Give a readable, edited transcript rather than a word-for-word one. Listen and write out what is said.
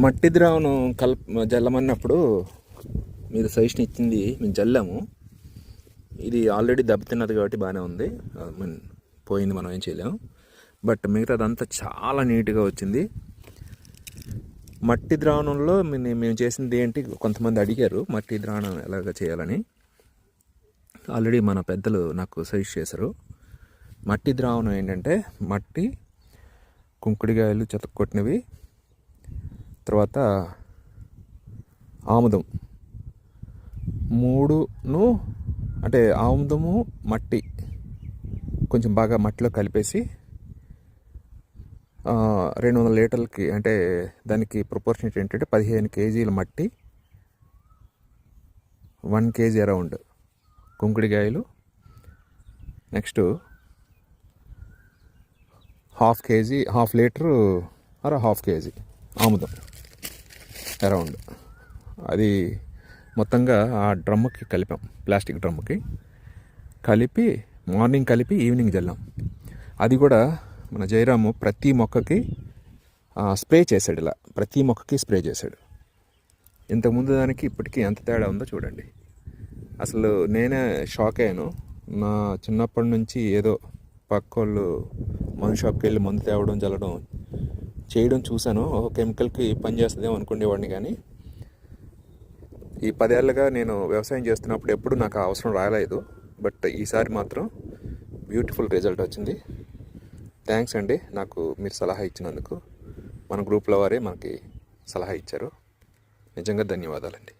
మట్టి ద్రావణం జల్లమన్నప్పుడు మీరు సజెషన్ ఇచ్చింది మేము జల్లాము. ఇది ఆల్రెడీ దెబ్బతిన్నది కాబట్టి బాగానే ఉంది, పోయింది, మనం ఏం చేయలేము. బట్ మిగతాదంతా చాలా నీట్గా వచ్చింది. మట్టి ద్రావణంలో మేము చేసింది ఏంటి, కొంతమంది అడిగారు మట్టి ద్రావణం ఎలాగ చేయాలని. ఆల్రెడీ మన పెద్దలు నాకు సజెస్ట్ చేశారు. మట్టి ద్రావణం ఏంటంటే మట్టి, కుంకుడికాయలు చెతక్కొట్టినవి, తర్వాత ఆముదం, మూడును అంటే ఆముదము మట్టి కొంచెం బాగా మట్టిలో కలిపేసి 200 లీటర్లకి, అంటే దానికి ప్రపోర్షనేట్ ఏంటంటే 15 కేజీల మట్టి, 1 కేజీ అరౌండ్ కుంకుడికాయలు, next half litre half KG ఆముదం అరౌండ్. అది మొత్తంగా ఆ డ్రమ్ముకి కలిపాం, ప్లాస్టిక్ డ్రమ్ముకి కలిపి మార్నింగ్ కలిపి ఈవినింగ్ జల్లాం. అది కూడా మన జయరాము ప్రతి మొక్కకి స్ప్రే చేశాడు, ఇలా ప్రతి మొక్కకి స్ప్రే చేశాడు. ఇంతకుముందు దానికి ఇప్పటికీ ఎంత తేడా ఉందో చూడండి. అసలు నేనే షాక్ అయ్యాను. నా చిన్నప్పటి నుంచి ఏదో పక్క వాళ్ళు మందు షాప్కి వెళ్ళి మందు తేవడం జల్లడం చేయడం చూశాను, ఒక కెమికల్కి పనిచేస్తుందేమో అనుకునేవాడిని. కానీ ఈ 10 ఏళ్ళుగా నేను వ్యవసాయం చేస్తున్నప్పుడు ఎప్పుడు నాకు అవసరం రాలేదు. బట్ ఈసారి మాత్రం బ్యూటిఫుల్ రిజల్ట్ వచ్చింది. థ్యాంక్స్ అండి, నాకు మీరు సలహా ఇచ్చినందుకు. మన గ్రూప్లో వారే మనకి సలహా ఇచ్చారు. నిజంగా ధన్యవాదాలండి.